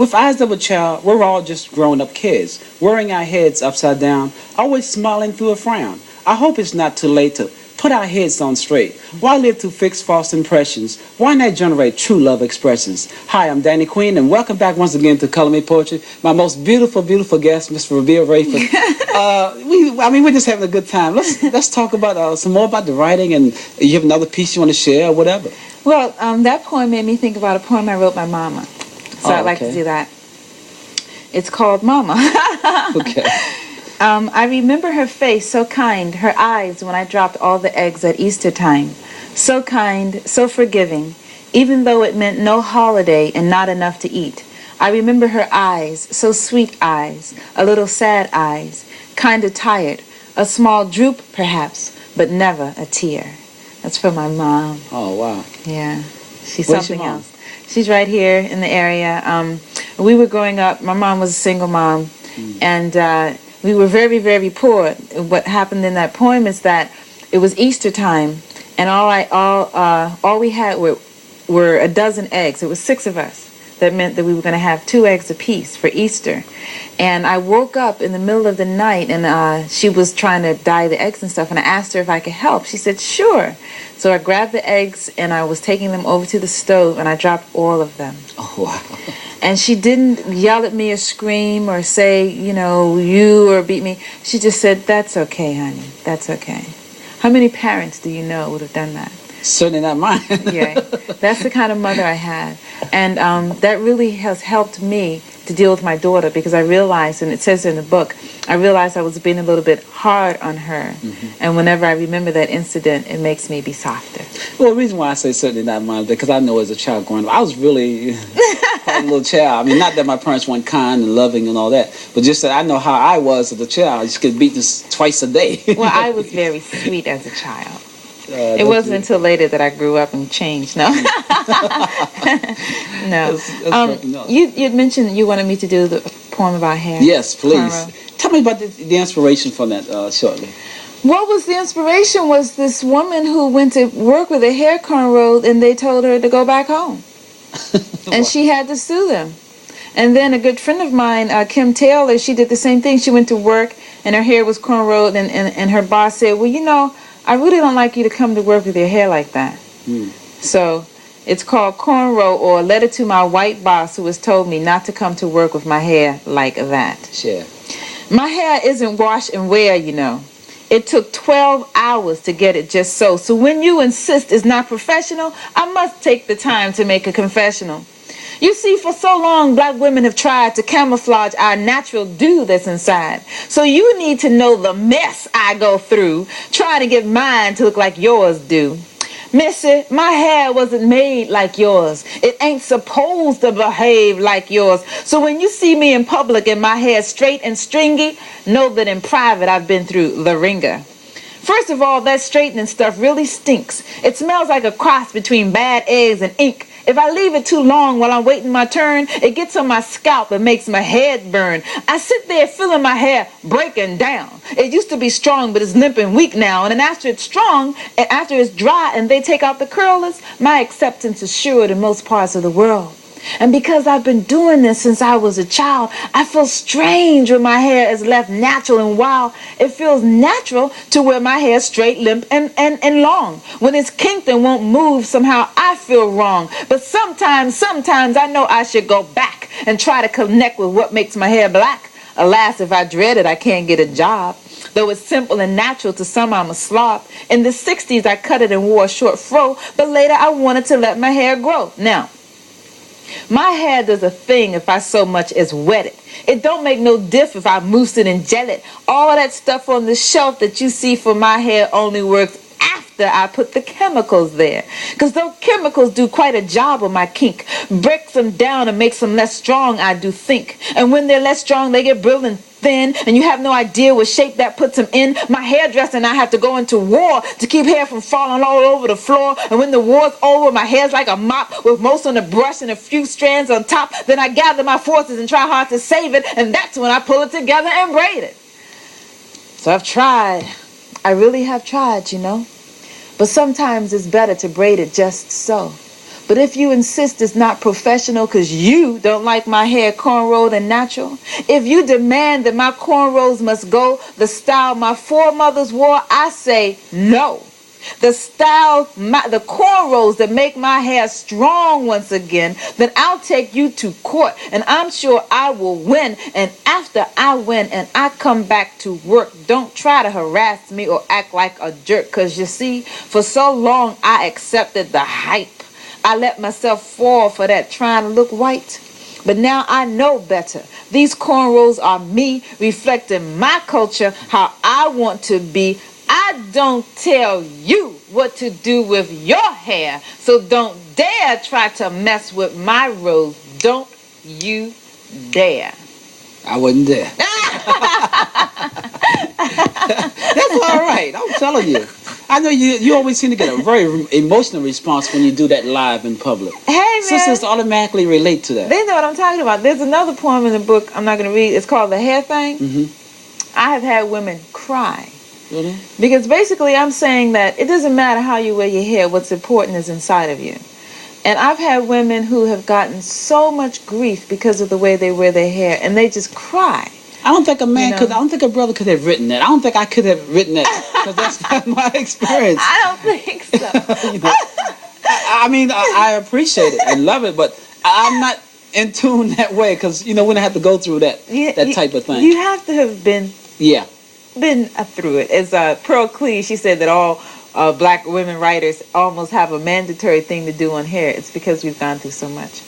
With eyes of a child, we're all just grown-up kids, wearing our heads upside down, always smiling through a frown. I hope it's not too late to put our heads on straight. Why live to fix false impressions? Why not generate true love expressions? Hi, I'm Danny Queen, and welcome back once again to Color Me Poetry. My most beautiful, beautiful guest, Miss Rabia Rayford. We're just having a good time. Let's talk about some more about the writing, and you have another piece you want to share, or whatever. Well, that poem made me think about a poem I wrote my mama. So I'd like to do that. It's called Mama. Okay. I remember her face, so kind, her eyes when I dropped all the eggs at Easter time. So kind, so forgiving, even though it meant no holiday and not enough to eat. I remember her eyes, so sweet eyes, a little sad eyes, kind of tired, a small droop perhaps, but never a tear. That's for my mom. Oh, wow. Yeah, she's Where's something your mom? else. She's right here in the area. We were growing up, my mom was a single mom, and we were very, very poor. What happened in that poem is that it was Easter time, and all we had were a dozen eggs. It was 6 of us. That meant that we were going to have 2 eggs apiece for Easter. And I woke up in the middle of the night, and she was trying to dye the eggs and stuff, and I asked her if I could help. She said, sure. So I grabbed the eggs, and I was taking them over to the stove, and I dropped all of them. Oh, wow. And she didn't yell at me or scream or say, you or beat me. She just said, that's okay, honey. That's okay. How many parents do you know would have done that? Certainly not mine. Yeah, that's the kind of mother I had. And that really has helped me to deal with my daughter, because I realized, and it says in the book, I realized I was being a little bit hard on her. Mm-hmm. And whenever I remember that incident, it makes me be softer. Well, the reason why I say certainly not mine is because I know as a child growing up, I was really a little child. I mean, not that my parents weren't kind and loving and all that, but just that I know how I was as a child. I just get beaten twice a day. Well, I was very sweet as a child. It wasn't until later that I grew up and changed. No. No. That's you'd mentioned you wanted me to do the poem about hair. Yes, please. Cornrow. Tell me about the inspiration from that shortly. What was the inspiration was this woman who went to work with a hair cornrow, and they told her to go back home. And she had to sue them. And then a good friend of mine, Kim Taylor, she did the same thing. She went to work, and her hair was cornrowed, and her boss said, well, I really don't like you to come to work with your hair like that. So it's called Cornrow, or a letter to my white boss who has told me not to come to work with my hair like that. Sure. My hair isn't wash and wear, It took 12 hours to get it just so. So when you insist it's not professional, I must take the time to make a confessional. You see, for so long, black women have tried to camouflage our natural dew that's inside. So you need to know the mess I go through trying to get mine to look like yours do. Missy, my hair wasn't made like yours. It ain't supposed to behave like yours. So when you see me in public and my hair straight and stringy, know that in private I've been through the ringer. First of all, that straightening stuff really stinks. It smells like a cross between bad eggs and ink. If I leave it too long while I'm waiting my turn, it gets on my scalp and makes my head burn. I sit there feeling my hair breaking down. It used to be strong, but it's limp and weak now. And then after it's strong, and after it's dry and they take out the curlers, my acceptance is sure in most parts of the world. And because I've been doing this since I was a child, I feel strange when my hair is left natural and wild. It feels natural to wear my hair straight, limp, and long. When it's kinked and won't move, somehow I feel wrong. But sometimes I know I should go back and try to connect with what makes my hair black. Alas, if I dread it, I can't get a job. Though it's simple and natural to some, I'm a slob. In the 60s, I cut it and wore a short fro, but later I wanted to let my hair grow. Now, my hair does a thing if I so much as wet it. It don't make no diff if I mousse it and gel it. All of that stuff on the shelf that you see for my hair only works after I put the chemicals there. Because those chemicals do quite a job of my kink. Breaks them down and makes them less strong, I do think. And when they're less strong, they get brittle and thin, and you have no idea what shape that puts them in. My hairdresser and I have to go into war to keep hair from falling all over the floor. And when the war's over, my hair's like a mop with most on the brush and a few strands on top. Then I gather my forces and try hard to save it, and that's when I pull it together and braid it. So I've tried. I really have tried, But sometimes it's better to braid it just so. But if you insist it's not professional because you don't like my hair cornrowed and natural, if you demand that my cornrows must go the style my foremothers wore, I say no. The style, the cornrows that make my hair strong once again, then I'll take you to court and I'm sure I will win. And after I win and I come back to work, don't try to harass me or act like a jerk. Because you see, for so long I accepted the hype. I let myself fall for that trying to look white. But now I know better. These cornrows are me reflecting my culture, how I want to be. I don't tell you what to do with your hair. So don't dare try to mess with my rows. Don't you dare. I wouldn't dare. That's all right. I'm telling you. I know you always seem to get a very emotional response when you do that live in public. Hey, man. Sisters automatically relate to that. They know what I'm talking about. There's another poem in the book I'm not going to read. It's called The Hair Thing. Mm-hmm. I have had women cry. Really? Because basically I'm saying that it doesn't matter how you wear your hair. What's important is inside of you. And I've had women who have gotten so much grief because of the way they wear their hair, and they just cry. I don't think a man could. I don't think a brother could have written that. I don't think I could have written that because that's not my experience. I don't think so. You know, I mean, I appreciate it and love it, but I'm not in tune that way because we don't have to go through that type of thing. You have to have been through it. As Pearl Clee, she said that all black women writers almost have a mandatory thing to do on hair. It's because we've gone through so much.